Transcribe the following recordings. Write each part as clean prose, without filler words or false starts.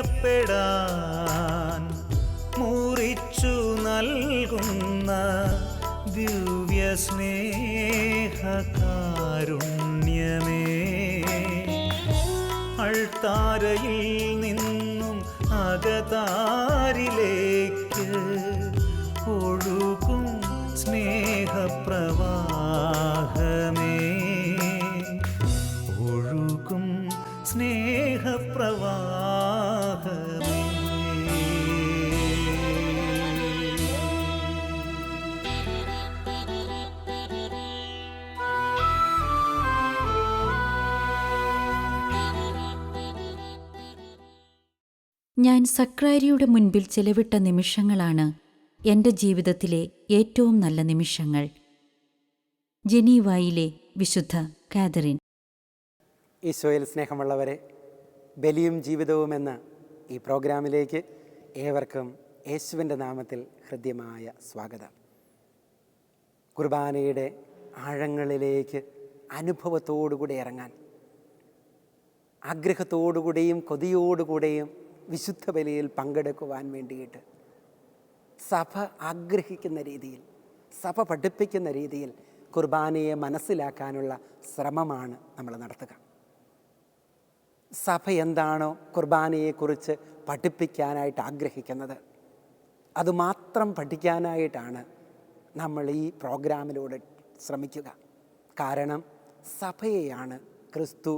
അറിയപ്പെടാൻ മുറിച്ചു നൽകുന്ന ദിവ്യ സ്നേഹകാരുണ്യമേ, അൾത്താരയിൽ നിന്നും അകതാരിലേക്ക് ഒഴുകും സ്നേഹപ്രവാഹമേ, ഒഴുകും സ്നേഹപ്രവാഹമേ. ഞാൻ സക്രാരിയുടെ മുൻപിൽ ചെലവിട്ട നിമിഷങ്ങളാണ് എൻ്റെ ജീവിതത്തിലെ ഏറ്റവും നല്ല നിമിഷങ്ങൾ. ജനീവായിലെ വിശുദ്ധ കാതറിൻ. ഈശോയിൽ സ്നേഹമുള്ളവരെ, ബലിയും ജീവിതവും എന്ന ഈ പ്രോഗ്രാമിലേക്ക് ഏവർക്കും യേശുവിൻ്റെ നാമത്തിൽ ഹൃദ്യമായ സ്വാഗതം. കുർബാനയുടെ ആഴങ്ങളിലേക്ക് അനുഭവത്തോടുകൂടി ഇറങ്ങാൻ, ആഗ്രഹത്തോടുകൂടിയും കൊതിയോടുകൂടിയും വിശുദ്ധ ബലിയിൽ പങ്കെടുക്കുവാൻ വേണ്ടിയിട്ട് സഭ ആഗ്രഹിക്കുന്ന രീതിയിൽ, സഭ പഠിപ്പിക്കുന്ന രീതിയിൽ കുർബാനയെ മനസ്സിലാക്കാനുള്ള ശ്രമമാണ് നമ്മൾ നടത്തുക. സഭ എന്താണോ കുർബാനയെക്കുറിച്ച് പഠിപ്പിക്കാനായിട്ട് ആഗ്രഹിക്കുന്നത്, അതുമാത്രം പഠിക്കാനായിട്ടാണ് നമ്മൾ ഈ പ്രോഗ്രാമിലൂടെ ശ്രമിക്കുക. കാരണം സഭയെയാണ് ക്രിസ്തു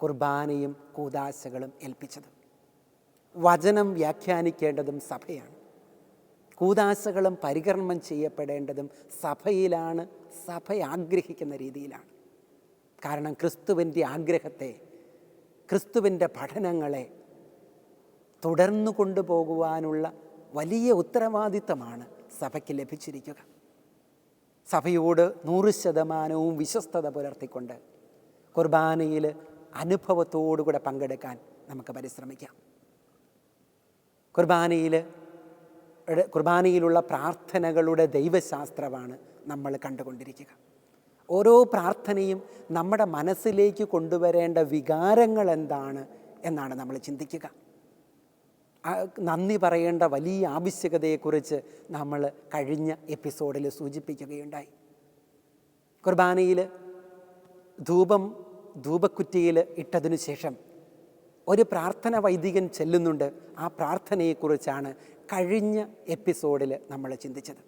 കുർബാനയും കൂദാശകളും ഏൽപ്പിച്ചത്. വചനം വ്യാഖ്യാനിക്കേണ്ടതും സഭയാണ്. കൂദാശകളും പരികർമ്മം ചെയ്യപ്പെടേണ്ടതും സഭയിലാണ്, സഭ ആഗ്രഹിക്കുന്ന രീതിയിലാണ്. കാരണം ക്രിസ്തുവിൻ്റെ ആഗ്രഹത്തെ, ക്രിസ്തുവിൻ്റെ പഠനങ്ങളെ തുടർന്നു കൊണ്ടുപോകുവാനുള്ള വലിയ ഉത്തരവാദിത്തമാണ് സഭയ്ക്ക് ലഭിച്ചിരിക്കുക. സഭയോട് 100% വിശ്വസ്തത പുലർത്തിക്കൊണ്ട് കുർബാനയിൽ അനുഭവത്തോടുകൂടെ പങ്കെടുക്കാൻ നമുക്ക് പരിശ്രമിക്കാം. കുർബാനയിലുള്ള പ്രാർത്ഥനകളുടെ ദൈവശാസ്ത്രമാണ് നമ്മൾ കണ്ടുകൊണ്ടിരിക്കുക. ഓരോ പ്രാർത്ഥനയും നമ്മുടെ മനസ്സിലേക്ക് കൊണ്ടുവരേണ്ട വികാരങ്ങൾ എന്താണ് എന്നാണ് നമ്മൾ ചിന്തിക്കുക. നന്ദി പറയേണ്ട വലിയ ആവശ്യകതയെക്കുറിച്ച് നമ്മൾ കഴിഞ്ഞ എപ്പിസോഡിൽ സൂചിപ്പിക്കുകയുണ്ടായി. കുർബാനയിൽ ധൂപക്കുറ്റിയിൽ ഇട്ടതിനു ശേഷം ഒരു പ്രാർത്ഥന വൈദികൻ ചെല്ലുന്നുണ്ട്. ആ പ്രാർത്ഥനയെക്കുറിച്ചാണ് കഴിഞ്ഞ എപ്പിസോഡിൽ നമ്മൾ ചിന്തിച്ചത്.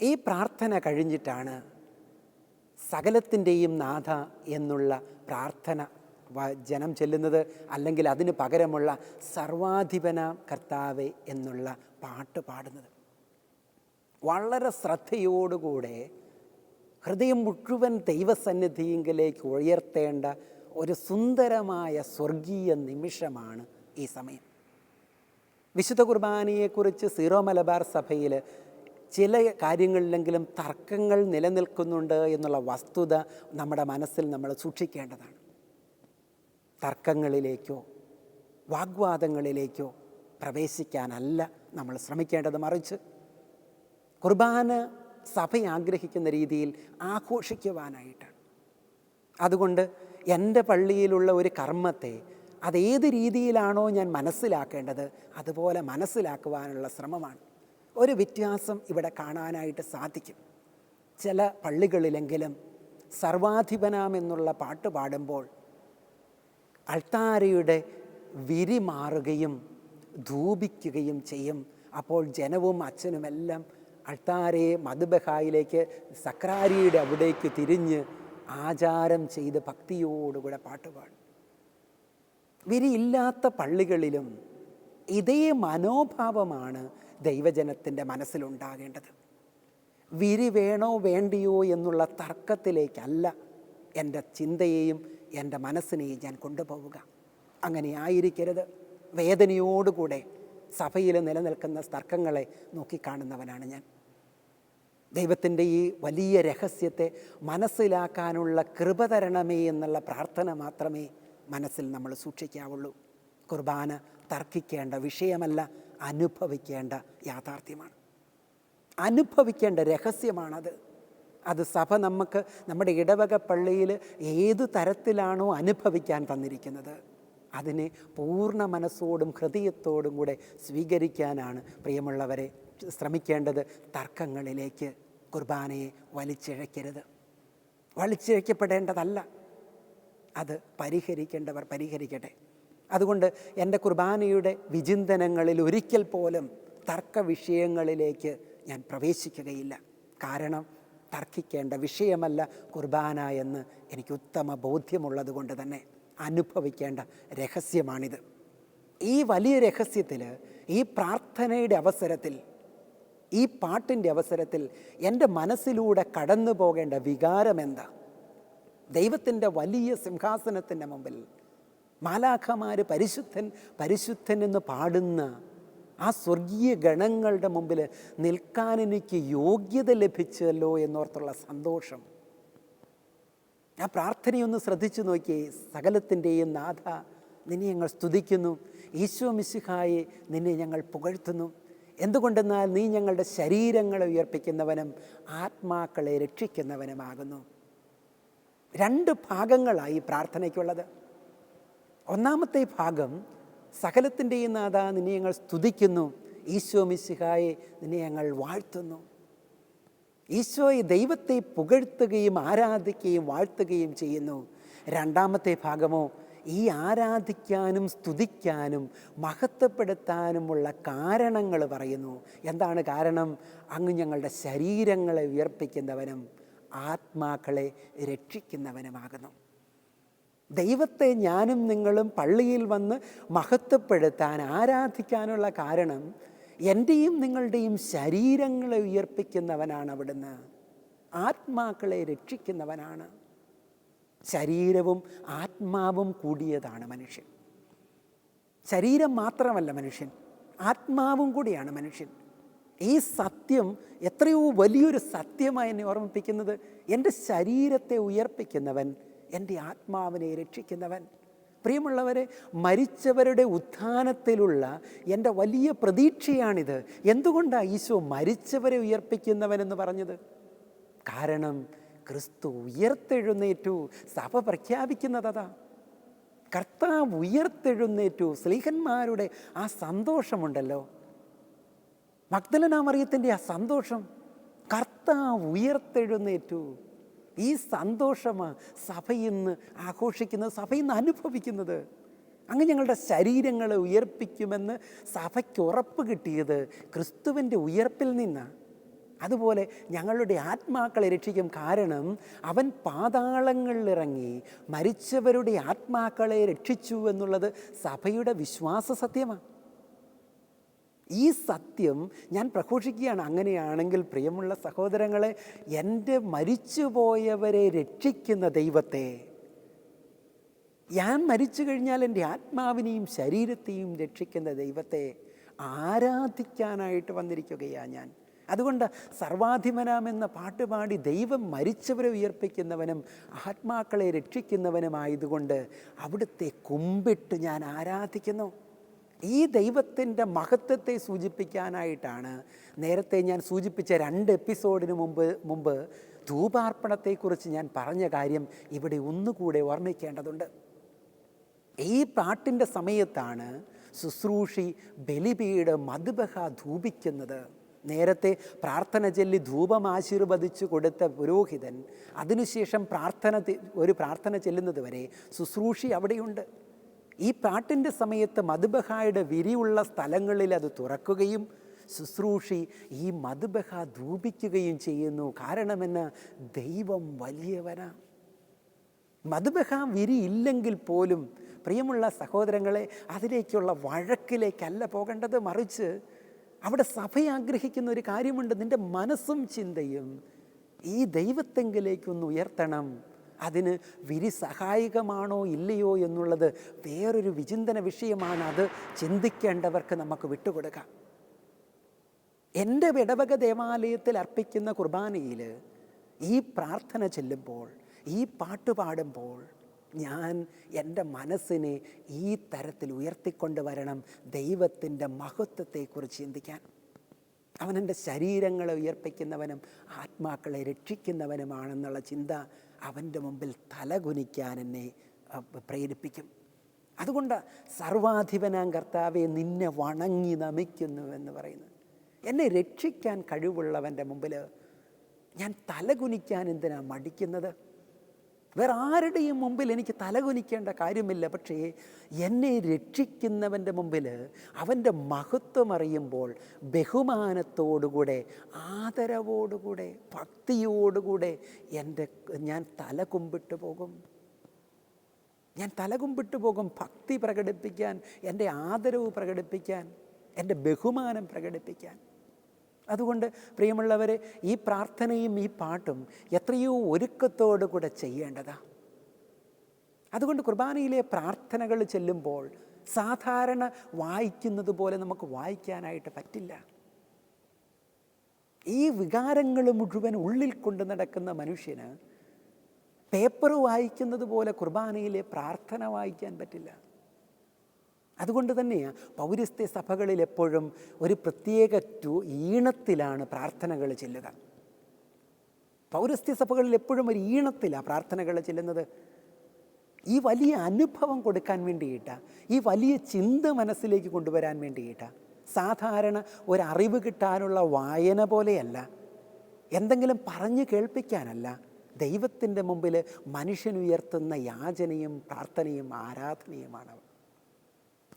ഈ പ്രാർത്ഥന കഴിഞ്ഞിട്ടാണ് സകലത്തിൻ്റെയും നാഥ എന്നുള്ള പ്രാർത്ഥന ജനം ചെല്ലുന്നത്. അല്ലെങ്കിൽ അതിന് പകരമുള്ള സർവാധിപനാം കർത്താവേ എന്നുള്ള പാട്ട് പാടുന്നത്. വളരെ ശ്രദ്ധയോടുകൂടെ ഹൃദയം മുഴുവൻ ദൈവസന്നിധിയിലേക്ക് ഉയർത്തേണ്ട ഒരു സുന്ദരമായ സ്വർഗീയ നിമിഷമാണ് ഈ സമയം. വിശുദ്ധ കുർബാനയെക്കുറിച്ച് സീറോ മലബാർ സഭയിൽ ചില കാര്യങ്ങളിലെങ്കിലും തർക്കങ്ങൾ നിലനിൽക്കുന്നുണ്ട് എന്നുള്ള വസ്തുത നമ്മുടെ മനസ്സിൽ നമ്മൾ സൂക്ഷിക്കേണ്ടതാണ്. തർക്കങ്ങളിലേക്കോ വാഗ്വാദങ്ങളിലേക്കോ പ്രവേശിക്കാനല്ല നമ്മൾ ശ്രമിക്കേണ്ടത്. മറിച്ച് കുർബാന സഭ ആഗ്രഹിക്കുന്ന രീതിയിൽ ആഘോഷിക്കുവാനായിട്ടാണ്. അതുകൊണ്ട് എൻ്റെ പള്ളിയിലുള്ള ഒരു കർമ്മത്തെ അതേത് രീതിയിലാണോ ഞാൻ മനസ്സിലാക്കേണ്ടത് അതുപോലെ മനസ്സിലാക്കുവാനുള്ള ശ്രമമാണ്. ഒരു വ്യത്യാസം ഇവിടെ കാണാനായിട്ട് സാധിക്കും. ചില പള്ളികളിലെങ്കിലും സർവാധിപനാം എന്നുള്ള പാട്ട് പാടുമ്പോൾ അൾത്താരയുടെ വിരി മാറുകയും ധൂപിക്കുകയും ചെയ്യും. അപ്പോൾ ജനവും അച്ഛനുമെല്ലാം അൾത്താരയെ മദ്ബഹായിലേക്ക്, സക്രാരിയുടെ അവിടേക്ക് തിരിഞ്ഞ് ആചാരം ചെയ്ത് ഭക്തിയോടുകൂടെ പാട്ടുപാടും. വിരിയില്ലാത്ത പള്ളികളിലും ഇതേ മനോഭാവമാണ് ദൈവജനത്തിൻ്റെ മനസ്സിലുണ്ടാകേണ്ടത്. വിരി വേണോ വേണ്ടിയോ എന്നുള്ള തർക്കത്തിലേക്കല്ല എൻ്റെ ചിന്തയെയും എൻ്റെ മനസ്സിനെയും ഞാൻ കൊണ്ടുപോവുക. അങ്ങനെ ആയിരിക്കരുത്. വേദനയോടുകൂടെ സഭയിൽ നിലനിൽക്കുന്ന തർക്കങ്ങളെ നോക്കിക്കാണുന്നവനാണ് ഞാൻ. ദൈവത്തിൻ്റെ ഈ വലിയ രഹസ്യത്തെ മനസ്സിലാക്കാനുള്ള കൃപ തരണമേ എന്നുള്ള പ്രാർത്ഥന മാത്രമേ മനസ്സിൽ നമ്മൾ സൂക്ഷിക്കാവുള്ളൂ. കുർബാന തർക്കിക്കേണ്ട വിഷയമല്ല, അനുഭവിക്കേണ്ട യാഥാർത്ഥ്യമാണ്, അനുഭവിക്കേണ്ട രഹസ്യമാണത്. അത് സഭ നമുക്ക് നമ്മുടെ ഇടവക പള്ളിയിൽ ഏതു തരത്തിലാണോ അനുഭവിക്കാൻ തന്നിരിക്കുന്നത് അതിനെ പൂർണ്ണ മനസ്സോടും ഹൃദയത്തോടും കൂടെ സ്വീകരിക്കാനാണ് പ്രിയമുള്ളവരെ ശ്രമിക്കേണ്ടത്. തർക്കങ്ങളിലേക്ക് കുർബാനയെ വലിച്ചിഴക്കരുത്. വലിച്ചിഴക്കപ്പെടേണ്ടതല്ല. അത് പരിഹരിക്കേണ്ടവർ പരിഹരിക്കട്ടെ. അതുകൊണ്ട് എൻ്റെ കുർബാനയുടെ വിചിന്തനങ്ങളിൽ ഒരിക്കൽ പോലും തർക്ക വിഷയങ്ങളിലേക്ക് ഞാൻ പ്രവേശിക്കുകയില്ല. കാരണം തർക്കിക്കേണ്ട വിഷയമല്ല കുർബാന എന്ന് എനിക്ക് ഉത്തമ ബോധ്യമുള്ളത് കൊണ്ട് തന്നെ അനുഭവിക്കേണ്ട രഹസ്യമാണിത്. ഈ വലിയ രഹസ്യത്തിൽ, ഈ പ്രാർത്ഥനയുടെ അവസരത്തിൽ, ഈ പാട്ടിൻ്റെ അവസരത്തിൽ എൻ്റെ മനസ്സിലൂടെ കടന്നു പോകേണ്ട വികാരം എന്താ? ദൈവത്തിൻ്റെ വലിയ സിംഹാസനത്തിൻ്റെ മുമ്പിൽ മാലാഖമാർ പരിശുദ്ധൻ പരിശുദ്ധൻ എന്ന് പാടുന്ന ആ സ്വർഗീയ ഗണങ്ങളുടെ മുമ്പിൽ നിൽക്കാൻ എനിക്ക് യോഗ്യത ലഭിച്ചല്ലോ എന്നോർത്തുള്ള സന്തോഷം. ആ പ്രാർത്ഥനയൊന്ന് ശ്രദ്ധിച്ചു നോക്കിയേ. സകലത്തിൻ്റെയും നാഥ, നിന്നെ ഞങ്ങൾ സ്തുതിക്കുന്നു. ഈശോ മിശിഹായെ, നിന്നെ ഞങ്ങൾ പുകഴ്ത്തുന്നു. എന്തുകൊണ്ടെന്നാൽ നീ ഞങ്ങളുടെ ശരീരങ്ങളെ ഉയർപ്പിക്കുന്നവനും ആത്മാക്കളെ രക്ഷിക്കുന്നവനുമാകുന്നു. 2 ഭാഗങ്ങളായി പ്രാർത്ഥനയ്ക്കുള്ളത്. ഒന്നാമത്തെ ഭാഗം, സകലത്തിൻ്റെയും നാഥ, നിന്നെ ഞങ്ങൾ സ്തുതിക്കുന്നു. ഈശോ മിശിഹായെ, നിന്നെ ഞങ്ങൾ വാഴ്ത്തുന്നു. ഈശോയെ, ദൈവത്തെ പുകഴ്ത്തുകയും ആരാധിക്കുകയും വാഴ്ത്തുകയും ചെയ്യുന്നു. രണ്ടാമത്തെ ഭാഗമോ, ഈ ആരാധിക്കാനും സ്തുതിക്കാനും മഹത്വപ്പെടുത്താനുമുള്ള കാരണങ്ങൾ പറയുന്നു. എന്താണ് കാരണം? അങ്ങ് ഞങ്ങളുടെ ശരീരങ്ങളെ ഉയർപ്പിക്കുന്നവനും ആത്മാക്കളെ രക്ഷിക്കുന്നവനുമാകുന്നു. ദൈവത്തെ ഞാനും നിങ്ങളും പള്ളിയിൽ വന്ന് മഹത്വപ്പെടുത്താൻ, ആരാധിക്കാനുള്ള കാരണം എൻ്റെയും നിങ്ങളുടെയും ശരീരങ്ങളെ ഉയർപ്പിക്കുന്നവനാണ് അവിടുന്ന്. ആത്മാക്കളെ രക്ഷിക്കുന്നവനാണ്. ശരീരവും ആത്മാവും കൂടിയതാണ് മനുഷ്യൻ. ശരീരം മാത്രമല്ല മനുഷ്യൻ, ആത്മാവും കൂടിയാണ് മനുഷ്യൻ. ഈ സത്യം എത്രയോ വലിയൊരു സത്യമായി എന്നെ ഓർമ്മിപ്പിക്കുന്നത്, എൻ്റെ ശരീരത്തെ ഉയർപ്പിക്കുന്നവൻ എൻ്റെ ആത്മാവിനെ രക്ഷിക്കുന്നവൻ. പ്രിയമുള്ളവരെ, മരിച്ചവരുടെ ഉത്ഥാനത്തിലുള്ള എൻ്റെ വലിയ പ്രതീക്ഷയാണിത്. എന്തുകൊണ്ടാണ് ഈശോ മരിച്ചവരെ ഉയർപ്പിക്കുന്നവനെന്ന് പറഞ്ഞത്? കാരണം ക്രിസ്തു ഉയർത്തെഴുന്നേറ്റു. സഭ പ്രഖ്യാപിക്കുന്നതാ. കർത്താവ് ഉയർത്തെഴുന്നേറ്റു. സ്ലീഹന്മാരുടെ ആ സന്തോഷമുണ്ടല്ലോ, മഗ്ദലന മറിയത്തിൻ്റെ ആ സന്തോഷം, കർത്താവ് ഉയർത്തെഴുന്നേറ്റു. ഈ സന്തോഷമാണ് സഭ ഇന്ന് ആഘോഷിക്കുന്നത്, സഭ ഇന്ന് അനുഭവിക്കുന്നത്. അങ്ങ് ഞങ്ങളുടെ ശരീരങ്ങളെ ഉയർപ്പിക്കുമെന്ന് സഭയ്ക്ക് ഉറപ്പ് കിട്ടിയത് ക്രിസ്തുവിൻ്റെ ഉയർപ്പിൽ നിന്നാണ്. അതുപോലെ ഞങ്ങളുടെ ആത്മാക്കളെ രക്ഷിക്കും. കാരണം അവൻ പാതാളങ്ങളിലിറങ്ങി മരിച്ചവരുടെ ആത്മാക്കളെ രക്ഷിച്ചു എന്നുള്ളത് സഭയുടെ വിശ്വാസ സത്യമാണ്. ഈ സത്യം ഞാൻ പ്രഘോഷിക്കുകയാണ്. അങ്ങനെയാണെങ്കിൽ പ്രിയമുള്ള സഹോദരങ്ങളെ, എൻ്റെ മരിച്ചുപോയവരെ രക്ഷിക്കുന്ന ദൈവത്തെ, ഞാൻ മരിച്ചു കഴിഞ്ഞാൽ എൻ്റെ ആത്മാവിനെയും ശരീരത്തെയും രക്ഷിക്കുന്ന ദൈവത്തെ ആരാധിക്കാനായിട്ട് വന്നിരിക്കുകയാണ് ഞാൻ. അതുകൊണ്ട് സർവാധിപനാം എന്ന പാട്ടുപാടി ദൈവം മരിച്ചവരെ ഉയർപ്പിക്കുന്നവനും ആത്മാക്കളെ രക്ഷിക്കുന്നവനുമായതുകൊണ്ട് അവിടുത്തെ കുമ്പിട്ട് ഞാൻ ആരാധിക്കുന്നു. ഈ ദൈവത്തിൻ്റെ മഹത്വത്തെ സൂചിപ്പിക്കാനായിട്ടാണ് നേരത്തെ ഞാൻ സൂചിപ്പിച്ച 2 എപ്പിസോഡിന് മുമ്പ് ധൂപാർപ്പണത്തെക്കുറിച്ച് ഞാൻ പറഞ്ഞ കാര്യം ഇവിടെ ഒന്നുകൂടെ ഓർമ്മിക്കേണ്ടതുണ്ട്. ഈ പാട്ടിൻ്റെ സമയത്താണ് ശുശ്രൂഷി ബലിപീഠ മദ്ബഹ ധൂപിക്കുന്നത്. നേരത്തെ പ്രാർത്ഥന ചൊല്ലി ധൂപം ആശീർവദിച്ചു കൊടുത്ത പുരോഹിതൻ അതിനുശേഷം ഒരു പ്രാർത്ഥന ചെല്ലുന്നത് വരെ ശുശ്രൂഷി അവിടെയുണ്ട്. ഈ പാട്ടിൻ്റെ സമയത്ത് മദ്ബഹായുടെ വിരിയുള്ള സ്ഥലങ്ങളിൽ അത് തുറക്കുകയും ശുശ്രൂഷി ഈ മദ്ബഹ ധൂപിക്കുകയും ചെയ്യുന്നു. കാരണമെന്ന് ദൈവം വലിയവനാ. മദ്ബഹ വിരി ഇല്ലെങ്കിൽ പോലും പ്രിയമുള്ള സഹോദരങ്ങളെ, അതിലേക്കുള്ള വഴക്കിലേക്കല്ല പോകേണ്ടത്. മറിച്ച് അവിടെ സഭ ആഗ്രഹിക്കുന്ന ഒരു കാര്യമുണ്ട്. നിൻ്റെ മനസ്സും ചിന്തയും ഈ ദൈവത്തെങ്കിലേക്കൊന്ന് ഉയർത്തണം. അതിന് വിരി സഹായകമാണോ ഇല്ലയോ എന്നുള്ളത് വേറൊരു വിചിന്തന വിഷയമാണ്. അത് ചിന്തിക്കേണ്ടവർക്ക് നമുക്ക് വിട്ടുകൊടുക്കാം. എൻ്റെ ഇടവക ദേവാലയത്തിൽ അർപ്പിക്കുന്ന കുർബാനയിൽ ഈ പ്രാർത്ഥന ചെല്ലുമ്പോൾ, ഈ പാട്ട് പാടുമ്പോൾ ഞാൻ എൻ്റെ മനസ്സിനെ ഈ തരത്തിൽ ഉയർത്തിക്കൊണ്ട് വരണം. ദൈവത്തിൻ്റെ മഹത്വത്തെക്കുറിച്ച് ചിന്തിക്കാൻ. അവൻ എൻ്റെ ശരീരങ്ങളെ ഉയർപ്പിക്കുന്നവനും ആത്മാക്കളെ രക്ഷിക്കുന്നവനുമാണെന്നുള്ള ചിന്ത അവൻ്റെ മുമ്പിൽ തലകുനിക്കാൻ എന്നെ പ്രേരിപ്പിക്കും. അതുകൊണ്ട് സർവാധിപനാം കർത്താവെ നിന്നെ വണങ്ങി നമിക്കുന്നു എന്ന് പറയുന്നത്. എന്നെ രക്ഷിക്കാൻ കഴിവുള്ളവൻ്റെ മുമ്പിൽ ഞാൻ തലകുനിക്കാൻ എന്തിനാ മടിക്കുന്നത്? വേറെ ആരുടെയും മുമ്പിൽ എനിക്ക് തലകുനിക്കേണ്ട കാര്യമില്ല. പക്ഷേ എന്നെ രക്ഷിക്കുന്നവൻ്റെ മുമ്പിൽ അവൻ്റെ മഹത്വം അറിയുമ്പോൾ ബഹുമാനത്തോടുകൂടെ, ആദരവോടുകൂടെ, ഭക്തിയോടുകൂടെ ഞാൻ തല കുമ്പിട്ട് പോകും. ഞാൻ തലകുമ്പിട്ട് പോകും ഭക്തി പ്രകടിപ്പിക്കാൻ, എൻ്റെ ആദരവ് പ്രകടിപ്പിക്കാൻ, എൻ്റെ ബഹുമാനം പ്രകടിപ്പിക്കാൻ. അതുകൊണ്ട് പ്രിയമുള്ളവരെ, ഈ പ്രാർത്ഥനയും ഈ പാട്ടും എത്രയോ ഒരുക്കത്തോടു കൂടെ ചെയ്യേണ്ടതാണ്. അതുകൊണ്ട് കുർബാനയിലെ പ്രാർത്ഥനകൾ ചെല്ലുമ്പോൾ സാധാരണ വായിക്കുന്നത് പോലെ നമുക്ക് വായിക്കാനായിട്ട് പറ്റില്ല. ഈ വികാരങ്ങൾ മുഴുവൻ ഉള്ളിൽ കൊണ്ട് നടക്കുന്ന മനുഷ്യന് പേപ്പർ വായിക്കുന്നത് പോലെ കുർബാനയിലെ പ്രാർത്ഥന വായിക്കാൻ പറ്റില്ല. അതുകൊണ്ട് തന്നെയാണ് പൗരസ്ത്യ സഭകളിൽ എപ്പോഴും ഒരു പ്രത്യേക ഈണത്തിലാണ് പ്രാർത്ഥനകൾ ചെല്ലുക. പൗരസ്ത്യ സഭകളിൽ എപ്പോഴും ഒരു ഈണത്തിലാണ് പ്രാർത്ഥനകൾ ചെല്ലുന്നത്. ഈ വലിയ അനുഭവം കൊടുക്കാൻ വേണ്ടിയിട്ടാണ്, ഈ വലിയ ചിന്ത മനസ്സിലേക്ക് കൊണ്ടുവരാൻ വേണ്ടിയിട്ടാണ്. സാധാരണ ഒരറിവ് കിട്ടാനുള്ള വായന പോലെയല്ല, എന്തെങ്കിലും പറഞ്ഞു കേൾപ്പിക്കാനല്ല. ദൈവത്തിൻ്റെ മുമ്പിൽ മനുഷ്യനുയർത്തുന്ന യാചനയും പ്രാർത്ഥനയും ആരാധനയുമാണ്.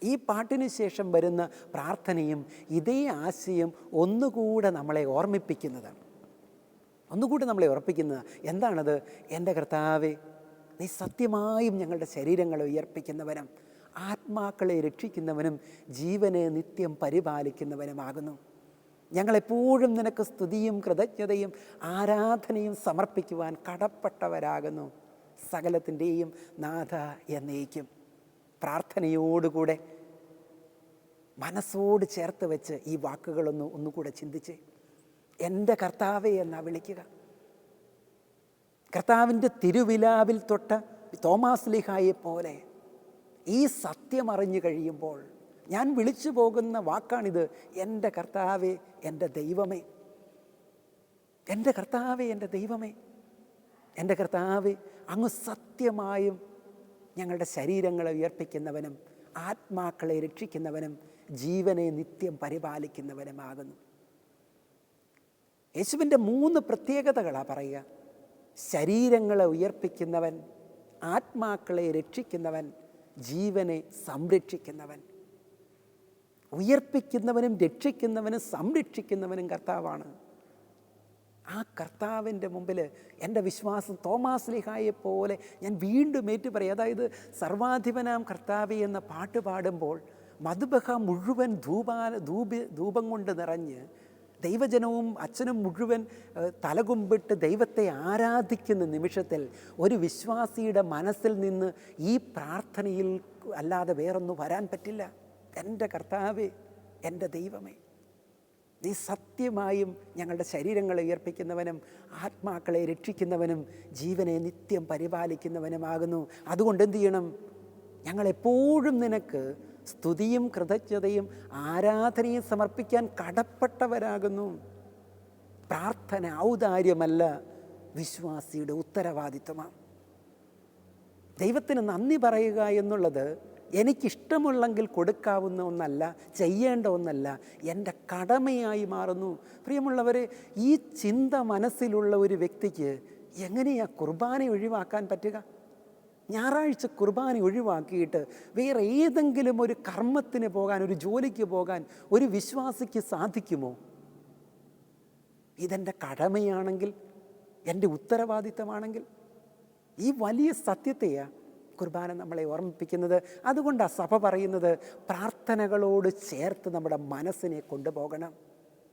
ഈ പാട്ടിന് ശേഷം വരുന്ന പ്രാർത്ഥനയും ഇതേ ആശയം ഒന്നുകൂടെ നമ്മളെ ഓർമ്മിപ്പിക്കുന്നതാണ്. എന്താണത്? എൻ്റെ കർത്താവേ, നീ സത്യമായും ഞങ്ങളുടെ ശരീരങ്ങളെ ഉയർപ്പിക്കുന്നവനും ആത്മാക്കളെ രക്ഷിക്കുന്നവനും ജീവനെ നിത്യം പരിപാലിക്കുന്നവനുമാകുന്നു. ഞങ്ങളെപ്പോഴും നിനക്ക് സ്തുതിയും കൃതജ്ഞതയും ആരാധനയും സമർപ്പിക്കുവാൻ കടപ്പെട്ടവരാകുന്നു. സകലത്തിൻ്റെയും നാഥ എന്നേക്കും. പ്രാർത്ഥനയോടുകൂടെ മനസ്സോട് ചേർത്ത് വെച്ച് ഈ ഒന്നുകൂടെ ചിന്തിച്ച് എൻ്റെ കർത്താവേ എന്നാ വിളിക്കുക. കർത്താവിൻ്റെ തിരുവിലാവിൽ തൊട്ട തോമാസ് ലീഹായെ പോലെ ഈ സത്യം അറിഞ്ഞു കഴിയുമ്പോൾ ഞാൻ വിളിച്ചു പോകുന്ന വാക്കാണിത്: എൻ്റെ കർത്താവേ, എൻ്റെ ദൈവമേ. എൻ്റെ കർത്താവേ, എൻ്റെ ദൈവമേ. എൻ്റെ കർത്താവേ, അങ്ങ് സത്യമായും ഞങ്ങളുടെ ശരീരങ്ങളെ ഉയർപ്പിക്കുന്നവനും ആത്മാക്കളെ രക്ഷിക്കുന്നവനും ജീവനെ നിത്യം പരിപാലിക്കുന്നവനുമാകുന്നു. യേശുവിൻ്റെ 3 പ്രത്യേകതകളാണ് പറയുക: ശരീരങ്ങളെ ഉയർപ്പിക്കുന്നവൻ, ആത്മാക്കളെ രക്ഷിക്കുന്നവൻ, ജീവനെ സംരക്ഷിക്കുന്നവൻ. ഉയർപ്പിക്കുന്നവനും രക്ഷിക്കുന്നവനും സംരക്ഷിക്കുന്നവനും കർത്താവാണ്. ആ കർത്താവിൻ്റെ മുമ്പിൽ എൻ്റെ വിശ്വാസം തോമാസ് ലീഹായെ പോലെ ഞാൻ വീണ്ടും ഏറ്റുപറയും. അതായത് സർവാധിപനാം കർത്താവേ എന്ന പാട്ട് പാടുമ്പോൾ മധുബഹ മുഴുവൻ ധൂപം കൊണ്ട് നിറഞ്ഞ് ദൈവജനവും അച്ഛനും മുഴുവൻ തലകുമ്പിട്ട് ദൈവത്തെ ആരാധിക്കുന്ന നിമിഷത്തിൽ ഒരു വിശ്വാസിയുടെ മനസ്സിൽ നിന്ന് ഈ പ്രാർത്ഥനയിൽ അല്ലാതെ വേറൊന്നും വരാൻ പറ്റില്ല. എൻ്റെ കർത്താവേ, എൻ്റെ ദൈവമേ, നീ സത്യമായും ഞങ്ങളുടെ ശരീരങ്ങളെ ഉയർപ്പിക്കുന്നവനും ആത്മാക്കളെ രക്ഷിക്കുന്നവനും ജീവനെ നിത്യം പരിപാലിക്കുന്നവനുമാകുന്നു. അതുകൊണ്ട് എന്തു ചെയ്യണം? ഞങ്ങളെപ്പോഴും നിനക്ക് സ്തുതിയും കൃതജ്ഞതയും ആരാധനയും സമർപ്പിക്കാൻ കടപ്പെട്ടവരാകുന്നു. പ്രാർത്ഥന ഔദാര്യമല്ല, വിശ്വാസിയുടെ ഉത്തരവാദിത്വമാണ്. ദൈവത്തിന് നന്ദി പറയുക എന്നുള്ളത് എനിക്കിഷ്ടമുള്ളെങ്കിൽ കൊടുക്കാവുന്ന ഒന്നല്ല, ചെയ്യേണ്ട ഒന്നല്ല, എൻ്റെ കടമയായി മാറുന്നു. പ്രിയമുള്ളവരെ, ഈ ചിന്ത മനസ്സിലുള്ള ഒരു വ്യക്തിക്ക് എങ്ങനെയാണ് കുർബാന ഒഴിവാക്കാൻ പറ്റുക? ഞായറാഴ്ച കുർബാന ഒഴിവാക്കിയിട്ട് വേറെ ഏതെങ്കിലും ഒരു കർമ്മത്തിന് പോകാൻ, ഒരു ജോലിക്ക് പോകാൻ ഒരു വിശ്വാസിക്ക് സാധിക്കുമോ? ഇതെൻ്റെ കടമയാണെങ്കിൽ, എൻ്റെ ഉത്തരവാദിത്തമാണെങ്കിൽ, ഈ വലിയ സത്യത്തെയാണ് കുർബാന നമ്മളെ ഓർമ്മിപ്പിക്കുന്നത്. അതുകൊണ്ടാണ് സഭ പറയുന്നത് പ്രാർത്ഥനകളോട് ചേർത്ത് നമ്മുടെ മനസ്സിനെ കൊണ്ടുപോകണം.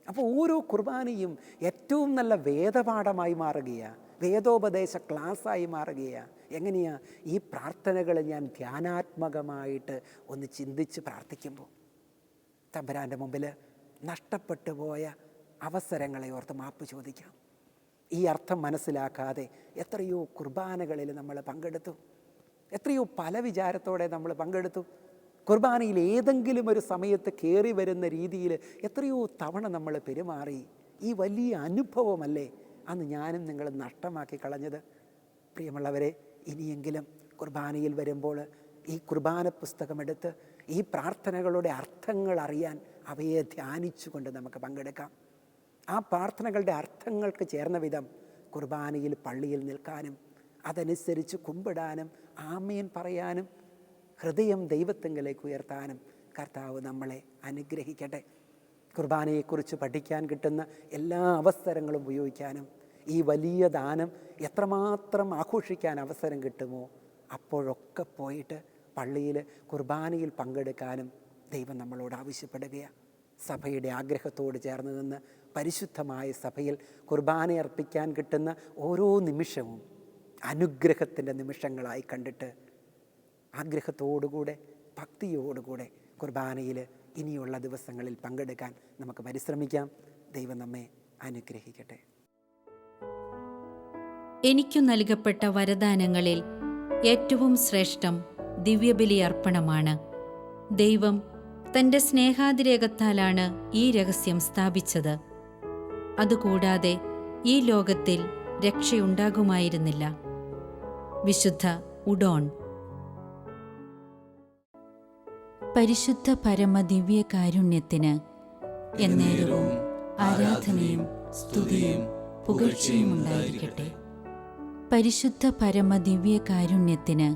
അപ്പോൾ ഓരോ കുർബാനയും ഏറ്റവും നല്ല വേദപാഠമായി മാറുകയാണ്, വേദോപദേശ ക്ലാസ്സായി മാറുകയാണ്. എങ്ങനെയാണ്? ഈ പ്രാർത്ഥനകൾ ഞാൻ ധ്യാനാത്മകമായിട്ട് ഒന്ന് ചിന്തിച്ച് പ്രാർത്ഥിക്കുമ്പോൾ തമ്പുരാൻ്റെ മുമ്പിൽ നഷ്ടപ്പെട്ടു പോയ അവസരങ്ങളെ ഓർത്ത് മാപ്പ് ചോദിക്കാം. ഈ അർത്ഥം മനസ്സിലാക്കാതെ എത്രയോ കുർബാനകളിൽ നമ്മൾ പങ്കെടുത്തു, എത്രയോ പല വിചാരത്തോടെ നമ്മൾ പങ്കെടുത്തു. കുർബാനയിൽ ഏതെങ്കിലും ഒരു സമയത്ത് കയറി വരുന്ന രീതിയിൽ എത്രയോ തവണ നമ്മൾ പെരുമാറി. ഈ വലിയ അനുഭവമല്ലേ അന്ന് ഞാനും നിങ്ങൾ നഷ്ടമാക്കി കളഞ്ഞത്? പ്രിയമുള്ളവരെ, ഇനിയെങ്കിലും കുർബാനയിൽ വരുമ്പോൾ ഈ കുർബാന പുസ്തകമെടുത്ത് ഈ പ്രാർത്ഥനകളുടെ അർത്ഥങ്ങൾ അറിയാൻ അവയെ ധ്യാനിച്ചുകൊണ്ട് നമുക്ക് പങ്കെടുക്കാം. ആ പ്രാർത്ഥനകളുടെ അർത്ഥങ്ങൾക്ക് ചേർന്ന വിധം കുർബാനയിൽ പള്ളിയിൽ നിൽക്കാനും അതനുസരിച്ച് കുമ്പിടാനും ആമേൻ പറയാനും ഹൃദയം ദൈവത്തിങ്കലേക്ക് ഉയർത്താനും കർത്താവ് നമ്മളെ അനുഗ്രഹിക്കട്ടെ. കുർബാനയെക്കുറിച്ച് പഠിക്കാൻ കിട്ടുന്ന എല്ലാ അവസരങ്ങളും ഉപയോഗിക്കാനും ഈ വലിയ ദാനം എത്രമാത്രം ആഘോഷിക്കാൻ അവസരം കിട്ടുമോ അപ്പോഴൊക്കെ പോയിട്ട് പള്ളിയിൽ കുർബാനയിൽ പങ്കെടുക്കാനും ദൈവം നമ്മളോട് ആവശ്യപ്പെടുകയാണ്. സഭയുടെ ആഗ്രഹത്തോട് ചേർന്ന് നിന്ന് പരിശുദ്ധമായ സഭയിൽ കുർബാന അർപ്പിക്കാൻ കിട്ടുന്ന ഓരോ നിമിഷവും അനുഗ്രഹത്തിൻ്റെ നിമിഷങ്ങളായി കണ്ടിട്ട് ആഗ്രഹത്തോടുകൂടെ ഭക്തിയോടുകൂടെ കുർബാനയിൽ ഇനിയുള്ള ദിവസങ്ങളിൽ പങ്കെടുക്കാൻ നമുക്ക് പരിശ്രമിക്കാം. ദൈവം നമ്മെ അനുഗ്രഹിക്കട്ടെ. എനിക്കു നൽകപ്പെട്ട വരദാനങ്ങളിൽ ഏറ്റവും ശ്രേഷ്ഠം ദിവ്യബലി അർപ്പണമാണ്. ദൈവം തൻ്റെ സ്നേഹാതിരേകത്താലാണ് ഈ രഹസ്യം സ്ഥാപിച്ചത്. അതുകൂടാതെ ഈ ലോകത്തിൽ രക്ഷയുണ്ടാകുമായിരുന്നില്ല. വിശുദ്ധ ഉഡോൺ. പരിശുദ്ധ പരമദിവ്യ കാരുണ്യത്തിന് എന്നേരവും ആരാധനയും സ്തുതിയും പുകഴ്ചയും ഉണ്ടായിരിക്കട്ടെ. പരിശുദ്ധ പരമദിവ്യ കാരുണ്യത്തിന്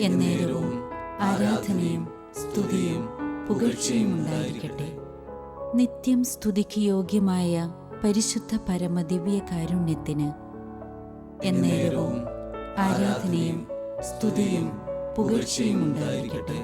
എന്നേരവും ആരാധനയും സ്തുതിയും പുകഴ്ചയും ഉണ്ടായിരിക്കട്ടെ. നിത്യം സ്തുതിക്ക് യോഗ്യമായ പരിശുദ്ധ പരമദിവ്യ കാരുണ്യത്തിന് എന്നേരവും ആരാധനയും സ്തുതിയും പുകഴ്ചയും ഉണ്ടായിരിക്കട്ടെ.